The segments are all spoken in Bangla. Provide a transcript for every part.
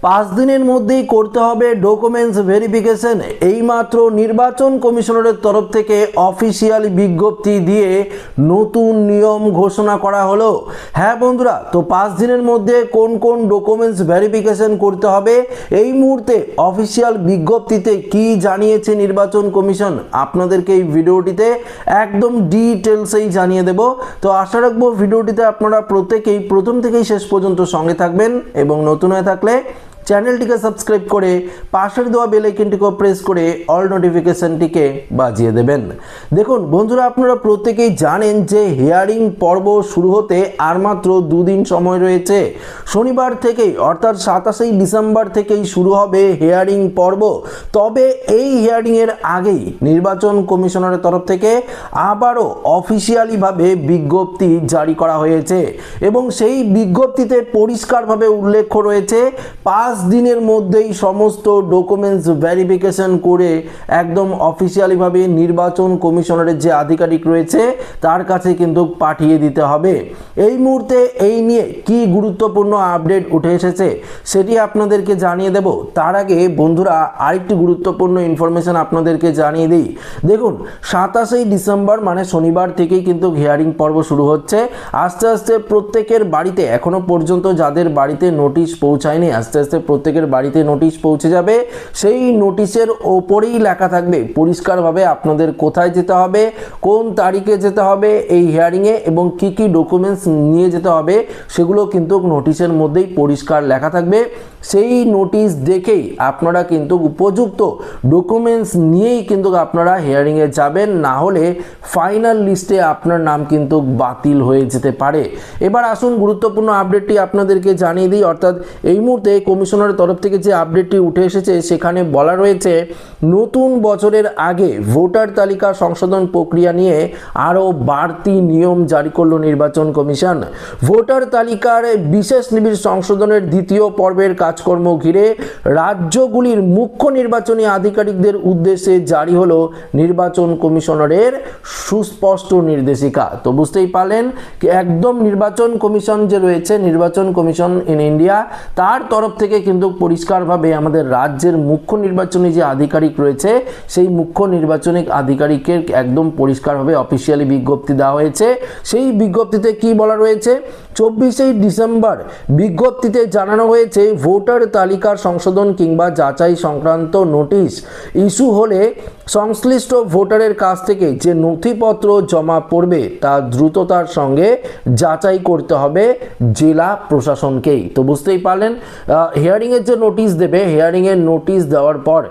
5 দিনের মধ্যেই করতে হবে ডকুমেন্টস ভেরিফিকেশন। এইমাত্র নির্বাচন কমিশনারের তরফ থেকে অফিসিয়াল বিজ্ঞপ্তি দিয়ে নতুন নিয়ম ঘোষণা করা হলো। হ্যাঁ বন্ধুরা, তো 5 দিনের মধ্যে কোন কোন ডকুমেন্টস ভেরিফিকেশন করতে হবে এই মুহূর্তে অফিসিয়াল বিজ্ঞপ্তিতে কি জানিয়েছে নির্বাচন কমিশন আপনাদেরকে এই ভিডিওটিতে একদম ডিটেলসেই জানিয়ে দেব। তো আশা রাখবো ভিডিওটিতে আপনারা প্রত্যেকেই প্রথম থেকেই শেষ পর্যন্ত সঙ্গে থাকবেন এবং নতুন হয়ে থাকলে চ্যানেলটিকে সাবস্ক্রাইব করে পাশের দেওয়া বেল আইকনটিকে প্রেস করে অল নোটিফিকেশনটিকে বাজিয়ে দেবেন। দেখুন বন্ধুরা, আপনারা প্রত্যেকেই জানেন যে হিয়ারিং পর্ব শুরু হতে আর মাত্র 2 দিন সময় রয়েছে। শনিবার থেকেই অর্থাৎ 27 ডিসেম্বর থেকেই শুরু হবে হিয়ারিং পর্ব। তবে এই হিয়ারিংয়ের আগেই নির্বাচন কমিশনারের তরফ থেকে আবারও অফিসিয়ালিভাবে বিজ্ঞপ্তি জারি করা হয়েছে এবং সেই বিজ্ঞপ্তিতে পরিষ্কারভাবে উল্লেখ রয়েছে 5 দিনের মধ্যেই সমস্ত ডকুমেন্টস ভেরিফিকেশন করে একদম অফিসিয়ালিভাবে নির্বাচন কমিশনারের যে আধিকারিক রয়েছে তার কাছে কিন্তু পাঠিয়ে দিতে হবে। এই মুহূর্তে এই নিয়ে কি গুরুত্বপূর্ণ আপডেট উঠে এসেছে সেটি আপনাদেরকে জানিয়ে দেব। তার আগে বন্ধুরা আরেকটি গুরুত্বপূর্ণ ইনফরমেশন আপনাদেরকে জানিয়ে দিই। দেখুন 27 ডিসেম্বর মানে শনিবার থেকেই কিন্তু হিয়ারিং পর্ব শুরু হচ্ছে। আস্তে আস্তে প্রত্যেকের বাড়িতে, এখনো পর্যন্ত যাদের বাড়িতে নোটিশ পৌঁছায়নি, আস্তে আস্তে প্রত্যেকের বাড়িতে নোটিশ পৌঁছে যাবে। সেই নোটিশের ওপরেই লেখা থাকবে পরিষ্কারভাবে আপনাদের কোথায় যেতে হবে, কোন তারিখে যেতে হবে এই হিয়ারিংয়ে এবং কি কি ডকুমেন্টস নিয়ে যেতে হবে সেগুলো কিন্তু নোটিশের মধ্যেই পরিষ্কার লেখা থাকবে। সেই নোটিশ দেখেই আপনারা কিন্তু উপযুক্ত ডকুমেন্টস নিয়েই কিন্তু আপনারা হিয়ারিংয়ে যাবেন, না হলে ফাইনাল লিস্টে আপনার নাম কিন্তু বাতিল হয়ে যেতে পারে। এবার আসুন গুরুত্বপূর্ণ আপডেটটি আপনাদেরকে জানিয়ে দিই। অর্থাৎ এই মুহূর্তে কমিশনারের তরফ থেকে যে আপডেটটি উঠে এসেছে সেখানে বলা রয়েছে নতুন বছরের আগে ভোটার তালিকা সংশোধন প্রক্রিয়া নিয়ে আরও বাড়তি নিয়ম জারি করল নির্বাচন কমিশন। ভোটার তালিকার বিশেষ নিবিড় সংশোধনের দ্বিতীয় পর্বের কাজকর্ম ঘিরে রাজ্যগুলির মুখ্য নির্বাচনী আধিকারিকদের উদ্দেশ্যে জারি হলো নির্বাচন কমিশনারের সুস্পষ্ট নির্দেশিকা। তো বুঝতেই পারলেন কি একদম নির্বাচন কমিশন যে রয়েছে, নির্বাচন কমিশন ইন ইন্ডিয়া, তার তরফ থেকে কিন্তু পরিষ্কারভাবে আমাদের রাজ্যের মুখ্য নির্বাচনী যে আধিকারিক রয়েছে সেই মুখ্য নির্বাচনী আধিকারিকের একদম পরিষ্কারভাবে অফিসিয়ালি বিজ্ঞপ্তি দেওয়া হয়েছে। সেই বিজ্ঞপ্তিতে কি বলা রয়েছে, 24 ডিসেম্বর বিজ্ঞপ্তিতে জানানো হয়েছে ভোটার তালিকার সংশোধন কিংবা যাচাই সংক্রান্ত নোটিশ ইস্যু হলে সংশ্লিষ্ট ভোটারের কাছ থেকে যে নথিপত্র জমা পড়বে তা দ্রুততার সঙ্গে যাচাই করতে হবে জেলা প্রশাসনকেই। তো বুঝতেই পারলেন হিয়ারিংয়ের যে নোটিশ দেবে, হিয়ারিংয়ের নোটিশ দেওয়ার পর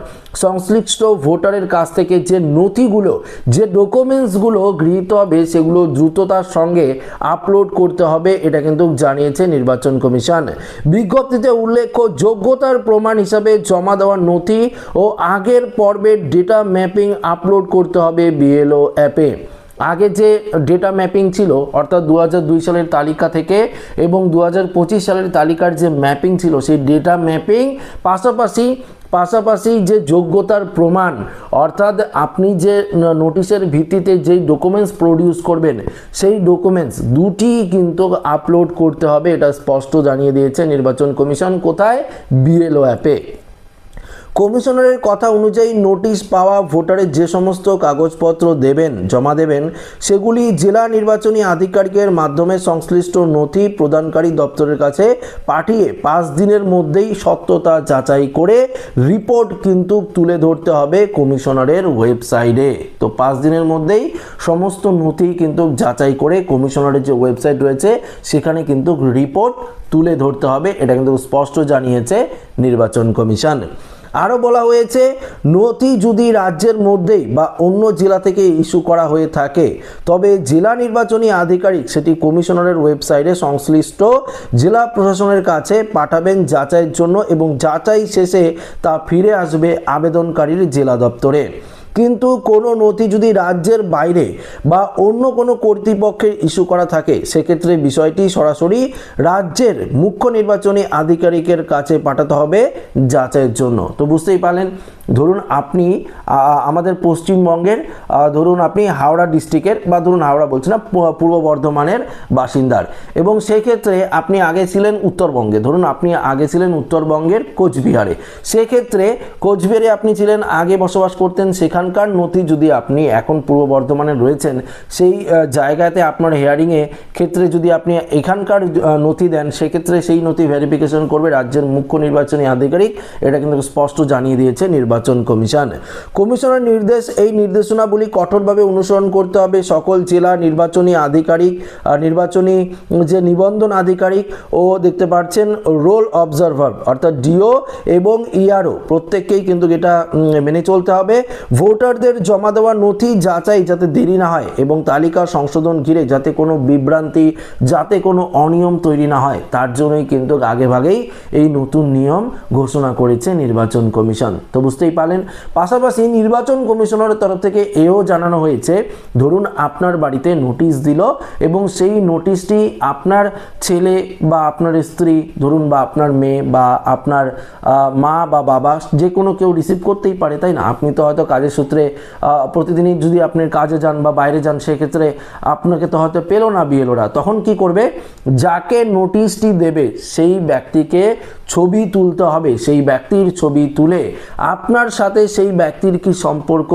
সংশ্লিষ্ট ভোটারের কাছ থেকে যে নথিগুলো, যে ডকুমেন্টসগুলো গৃহীত হবে সেগুলো দ্রুততার সঙ্গে আপলোড করতে হবে, এটা কিন্তু জানিয়েছে নির্বাচন কমিশন। বিজ্ঞপ্তিতে উল্লেখ্য যোগ্যতার প্রমাণ হিসাবে জমা দেওয়া নথি ও আগের পর্বের ডেটা ম্যাপিং আপলোড করতে হবে বিএলও অ্যাপে। আগে যে ডেটা ম্যাপিং ছিল অর্থাৎ 2002 সালের তালিকা থেকে এবং 2025 সালের তালিকার যে ম্যাপিং ছিল সেই ডেটা ম্যাপিং পাশাপাশি যে যোগ্যতার প্রমাণ, অর্থাৎ আপনি যে নোটিশের ভিত্তিতে যেই ডকুমেন্টস প্রডিউস করবেন সেই ডকুমেন্টস দুটি কিন্তু আপলোড করতে হবে, এটা স্পষ্ট জানিয়ে দিয়েছে নির্বাচন কমিশন। কোথায়? বিএলও অ্যাপে। কমিশনারের কথা অনুযায়ী নোটিশ পাওয়া ভোটারের যে সমস্ত কাগজপত্র জমা দেবেন সেগুলি জেলা নির্বাচনী আধিকারিকের মাধ্যমে সংশ্লিষ্ট নথি প্রদানকারী দপ্তরের কাছে পাঠিয়ে 5 দিনের মধ্যেই সত্যতা যাচাই করে রিপোর্ট কিন্তু তুলে ধরতে হবে কমিশনারের ওয়েবসাইটে। তো 5 দিনের মধ্যেই সমস্ত নথি কিন্তু যাচাই করে কমিশনারের যে ওয়েবসাইট রয়েছে সেখানে কিন্তু রিপোর্ট তুলে ধরতে হবে, এটা কিন্তু স্পষ্ট জানিয়েছে নির্বাচন কমিশন। আরও বলা হয়েছে নথি যদি রাজ্যের মধ্যেই বা অন্য জেলা থেকে ইস্যু করা হয়ে থাকে তবে জেলা নির্বাচনী আধিকারিক সেটি কমিশনারের ওয়েবসাইটে সংশ্লিষ্ট জেলা প্রশাসনের কাছে পাঠাবেন যাচাইয়ের জন্য এবং যাচাই শেষে তা ফিরে আসবে আবেদনকারীর জেলা দপ্তরে। কিন্তু কোনো নথি যদি রাজ্যের বাইরে বা অন্য কোনো কর্তৃপক্ষের ইস্যু করা থাকে সেক্ষেত্রে বিষয়টি সরাসরি রাজ্যের মুখ্য নির্বাচনী আধিকারিকের কাছে পাঠাতে হবে যাচাইয়ের জন্য। তো বুঝতেই পারলেন, ধরুন আপনি আমাদের পশ্চিমবঙ্গের ধরুন আপনি হাওড়া ডিস্ট্রিক্টের বা ধরুন হাওড়া বলছি না, পূর্ব বর্ধমানের বাসিন্দার, এবং সেক্ষেত্রে আপনি আগে ছিলেন উত্তরবঙ্গে, ধরুন আপনি আগে ছিলেন উত্তরবঙ্গের কোচবিহারে, সেক্ষেত্রে কোচবিহারে আপনি ছিলেন আগে বসবাস করতেন, সেখানকার নথি যদি আপনি এখন পূর্ব বর্ধমানে রয়েছেন সেই জায়গাতে আপনার হিয়ারিংয়ে ক্ষেত্রে যদি আপনি এখানকার নথি দেন সেক্ষেত্রে সেই নথি ভেরিফিকেশন করবে রাজ্যের মুখ্য নির্বাচনী আধিকারিক। এটা কিন্তু স্পষ্ট জানিয়ে দিয়েছে নির্বাচন কমিশন। কমিশনের নির্দেশ, এই নির্দেশনাবলী কঠোরভাবে অনুসরণ করতে হবে সকল জেলা নির্বাচনী আধিকারিক, নির্বাচনী যে নিবন্ধন আধিকারিক ও দেখতে পাচ্ছেন রোল অবজারভার অর্থাৎ ডিও এবং ইআরও প্রত্যেককেই কিন্তু এটা মেনে চলতে হবে। ভোটারদের জমা দেওয়া নথি যাচাই যাতে দেরি না হয় এবং তালিকা সংশোধন ঘিরে যাতে কোনো বিভ্রান্তি, যাতে কোনো অনিয়ম তৈরি না হয় তার জন্যই কিন্তু আগেভাগেই এই নতুন নিয়ম ঘোষণা করেছে নির্বাচন কমিশন। তো বুঝতেই পারলেন, পাশাপাশি নির্বাচন কমিশনের তরফ থেকে এও জানানো হয়েছে, ধরুন আপনার বাড়িতে নোটিশ দিল এবং সেই নোটিশটি আপনার ছেলে বা আপনার স্ত্রী ধরুন বা আপনার মেয়ে বা আপনার মা বা বাবা যে কোনো কেউ রিসিভ করতেই পারে, তাই না? আপনি তো হয়তো কাজের সূত্রে প্রতিদিনই যদি আপনি কাজে যান বা বাইরে যান সেক্ষেত্রে আপনাকে তো হয়তো পেলো না বিএলওরা, তখন কি করবে, যাকে নোটিশটি দেবে সেই ব্যক্তিকে ছবি তুলতে হবে, সেই ব্যক্তির ছবি তুলে আপনার সাথে সেই ব্যক্তির কি সম্পর্ক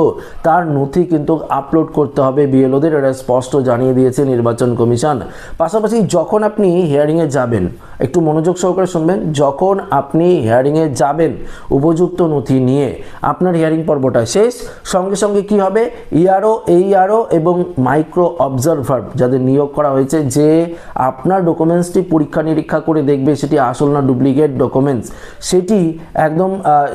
তার নথি কিন্তু আপলোড করতে হবে বিএলওদের, এটা স্পষ্ট জানিয়ে দিয়েছে নির্বাচন কমিশন। পাশাপাশি যখন আপনি হিয়ারিংয়ে যাবেন, একটু মনোযোগ সহকারে শুনবেন, যখন আপনি হিয়ারিংয়ে যাবেন উপযুক্ত নথি নিয়ে আপনার হিয়ারিং পর্বটা শেষ, সঙ্গে সঙ্গে কি হবে, ইআরও, এইআরও এবং মাইক্রো অবজারভার যাদের নিয়োগ করা হয়েছে, যে আপনার ডকুমেন্টসটি পরীক্ষা নিরীক্ষা করে দেখবে সেটি আসল না ডুপ্লিকেট ডকুমেন্টস, সেটি একদম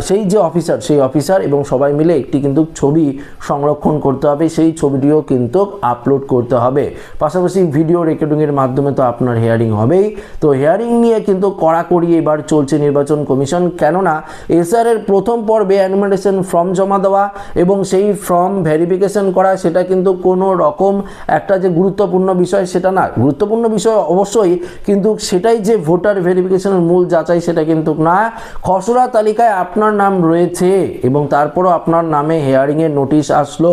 সেই যে অফিসার সেই অফিসার এবং সবাই মিলে একটি কিন্তু ছবি সংরক্ষণ করতে হবে, সেই ছবিটিও কিন্তু আপলোড করতে হবে। পাশাপাশি ভিডিও রেকর্ডিংয়ের মাধ্যমে তো আপনার হিয়ারিং হবেই। তো হিয়ারিং নিয়ে কিন্তু কড়াকড়ি এবার চলছে নির্বাচন কমিশন, কেননা এসআর এর প্রথম পর্বে অ্যানুমিনেশন ফর্ম জমা দেওয়া এবং সেই ফর্ম ভেরিফিকেশন করা সেটা কিন্তু কোনো রকম একটা যে গুরুত্বপূর্ণ বিষয় সেটা না, গুরুত্বপূর্ণ বিষয় অবশ্যই, কিন্তু সেটাই যে ভোটার ভেরিফিকেশনের মূল যাচাই সেটা কিন্তু না। খসড়া তালিকায় আপনার নাম রয়েছে এবং তারপরও আপনার নামে হিয়ারিংয়ের নোটিশ আসলো,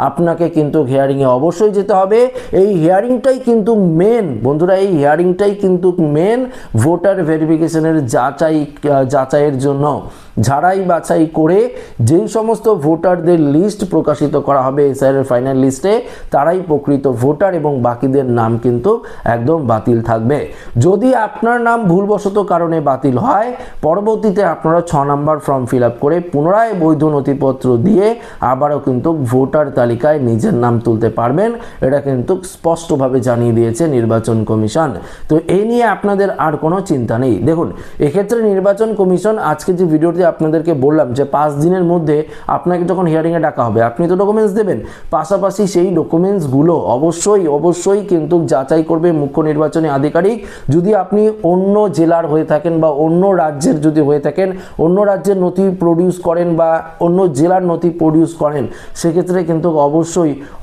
আপনাকে কিন্তু হিয়ারিংয়ে অবশ্যই যেতে হবে। এই হিয়ারিংটাই কিন্তু মেন বন্ধুরা, এই হিয়ারিংটাই কিন্তু মেন ভোটার ভেরিফিকেশনের যাচাইয়ের জন্য। ঝাড়াই বাছাই করে যেই সমস্ত ভোটারদের লিস্ট প্রকাশিত করা হবে এসআইআর ফাইনাল লিস্টে, তারাই প্রকৃত ভোটার এবং বাকিদের নাম কিন্তু একদম বাতিল থাকবে। যদি আপনার নাম ভুলবশত কারণে বাতিল হয়, পরবর্তীতে আপনারা 6 নম্বর ফর্ম ফিল আপ করে পুনরায় বৈধ নথিপত্র দিয়ে আবারও কিন্তু ভোটার তালিকায় নিজের নাম তুলতে পারবেন। এটা কিন্তু স্পষ্টভাবে জানিয়ে দিয়েছে নির্বাচন কমিশন। তো এই নিয়ে আপনাদের আর কোনো চিন্তা নেই। দেখুন, এক্ষেত্রে নির্বাচন কমিশন আজকে যে ভিডিওটি আপনাদেরকে বললাম যে 5 দিনের মধ্যে আপনাকে যখন হিয়ারিংয়ে ডাকা হবে আপনি তো ডকুমেন্টস দেবেন, পাশাপাশি সেই ডকুমেন্টসগুলো অবশ্যই কিন্তু যাচাই করবে মুখ্য নির্বাচনী আধিকারিক। যদি আপনি অন্য জেলার হয়ে থাকেন বা অন্য রাজ্যের যদি হয়ে থাকেন, অন্য রাজ্যের নথি প্রডিউস করেন বা অন্য জেলার নথি প্রডিউস করেন, সেক্ষেত্রে কিন্তু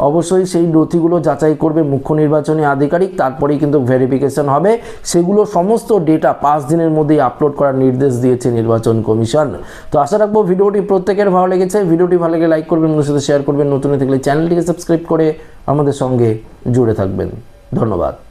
অবশ্যই সেই নথিগুলো যাচাই করবে মুখ্য নির্বাচনী আধিকারিক, তারপরেই কিন্তু ভেরিফিকেশন হবে। সেগুলো সমস্ত ডেটা 5 দিনের মধ্যেই আপলোড করার নির্দেশ দিয়েছে নির্বাচন কমিশন। তো আশা রাখবো ভিডিওটি প্রত্যেকের ভালো লেগেছে। ভিডিওটি ভালো লাগলে লাইক করবেন, বন্ধুদের সাথে শেয়ার করবেন, নতুন থাকলে চ্যানেলটিকে সাবস্ক্রাইব করে আমাদের সঙ্গে জুড়ে থাকবেন। ধন্যবাদ।